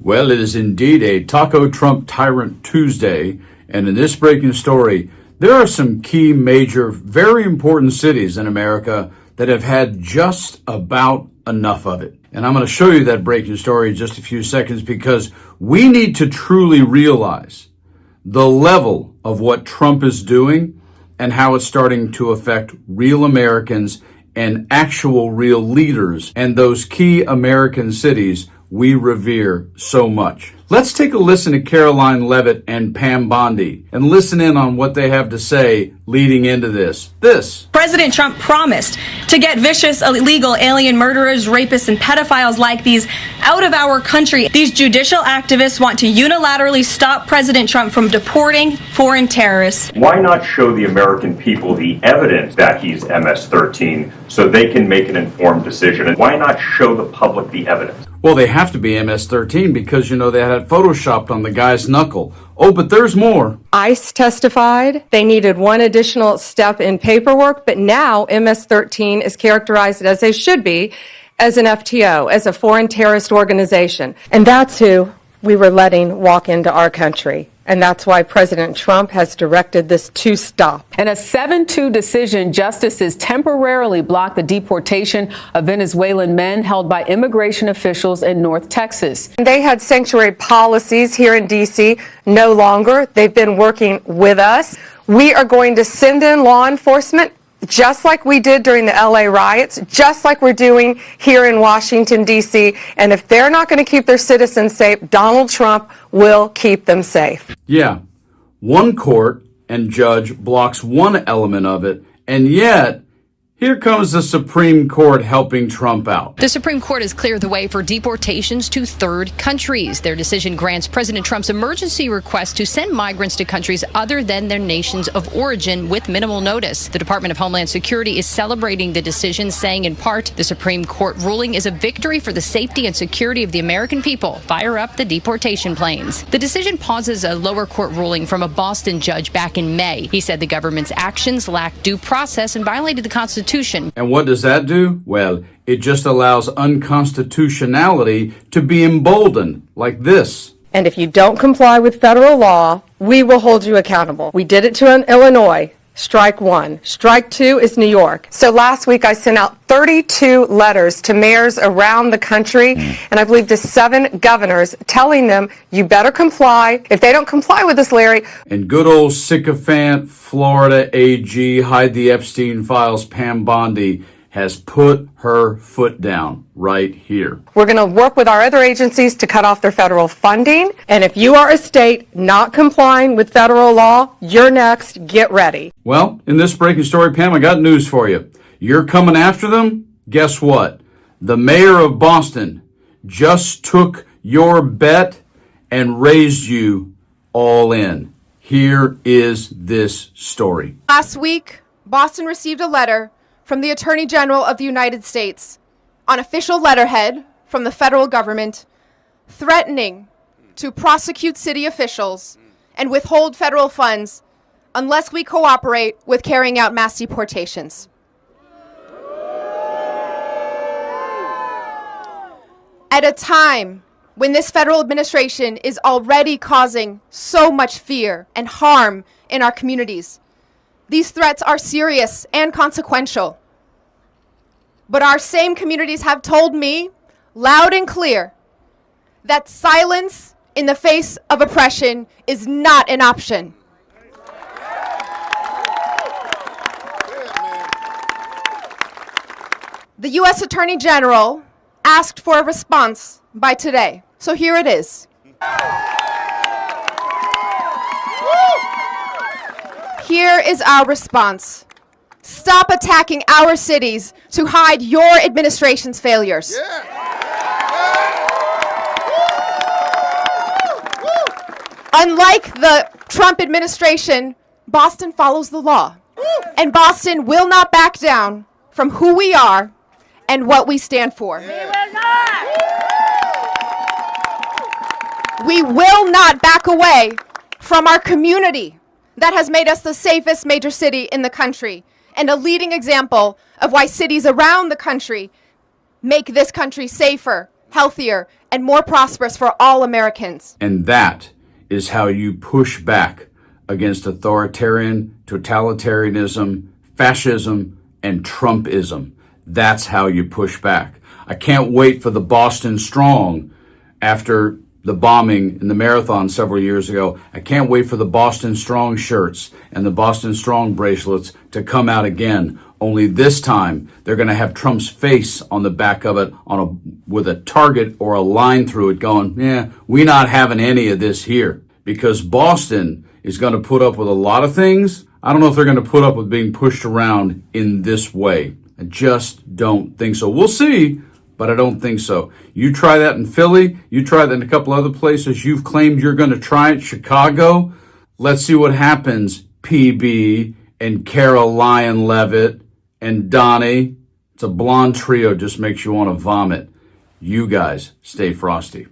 Well, it is indeed a Taco Trump Tyrant Tuesday, and in this breaking story, there are some key, major, very important cities in America that have had just about enough of it. And I'm going to show you that breaking story in just a few seconds because we need to truly realize the level of what Trump is doing and how it's starting to affect real Americans and actual real leaders and those key American cities we revere so much. Let's take a listen to Caroline Leavitt and Pam Bondi and listen in on what they have to say leading into this. President Trump promised to get vicious, illegal alien murderers, rapists, and pedophiles like these out of our country. These judicial activists want to unilaterally stop President Trump from deporting foreign terrorists. Why not show the American people the evidence that he's MS-13 so they can make an informed decision? And why not show the public the evidence? Well, they have to be MS-13 because, they had it photoshopped on the guy's knuckle. Oh, but there's more. ICE testified they needed one additional step in paperwork, but now MS-13 is characterized as they should be, as an FTO, as a foreign terrorist organization. And that's who we were letting walk into our country. And that's why President Trump has directed this to stop. In a 7-2 decision, justices temporarily blocked the deportation of Venezuelan men held by immigration officials in North Texas. They had sanctuary policies here in D.C. No longer. They've been working with us. We are going to send in law enforcement just like we did during the LA riots, just like we're doing here in Washington, D.C. And if they're not going to keep their citizens safe, Donald Trump will keep them safe. Yeah, one court and judge blocks one element of it, and yet here comes the Supreme Court helping Trump out. The Supreme Court has cleared the way for deportations to third countries. Their decision grants President Trump's emergency request to send migrants to countries other than their nations of origin with minimal notice. The Department of Homeland Security is celebrating the decision, saying in part, the Supreme Court ruling is a victory for the safety and security of the American people. Fire up the deportation planes. The decision pauses a lower court ruling from a Boston judge back in May. He said the government's actions lacked due process and violated the Constitution. And what does that do? Well, it just allows unconstitutionality to be emboldened like this. And if you don't comply with federal law, we will hold you accountable. We did it to Illinois. Strike one. Strike two is New York. So last week I sent out 32 letters to mayors around the country, and I believe to 7 governors, telling them, you better comply. If they don't comply with this, Larry. And good old sycophant Florida AG, hide the Epstein files, Pam Bondi has put her foot down right here. We're going to work with our other agencies to cut off their federal funding. And if you are a state not complying with federal law, you're next. Get ready. Well, in this breaking story, Pam, I got news for you. You're coming after them? Guess what? The mayor of Boston just took your bet and raised you all in. Here is this story. Last week, Boston received a letter from the Attorney General of the United States on official letterhead from the federal government threatening to prosecute city officials and withhold federal funds unless we cooperate with carrying out mass deportations. At a time when this federal administration is already causing so much fear and harm in our communities, these threats are serious and consequential. But our same communities have told me, loud and clear, that silence in the face of oppression is not an option. The U.S. Attorney General asked for a response by today, so here it is. Here is our response. Stop attacking our cities to hide your administration's failures. Unlike the Trump administration, Boston follows the law. And Boston will not back down from who we are and what we stand for. We will not! We will not back away from our community that has made us the safest major city in the country and a leading example of why cities around the country make this country safer healthier, and more prosperous for all Americans. And that is how you push back against authoritarian, totalitarianism, fascism, and Trumpism. That's how you push back. I can't wait for the Boston Strong after the bombing in the marathon several years ago. I can't wait for the Boston Strong shirts and the Boston Strong bracelets to come out again. Only this time, they're going to have Trump's face on the back of it with a target or a line through it going, we're not having any of this here. Because Boston is going to put up with a lot of things. I don't know if they're going to put up with being pushed around in this way. I just don't think so. We'll see, but I don't think so. You try that in Philly. You try that in a couple other places. You've claimed you're going to try it. Chicago. Let's see what happens, PB and Caroline Levitt and Donnie. It's a blonde trio, just makes you want to vomit. You guys stay frosty.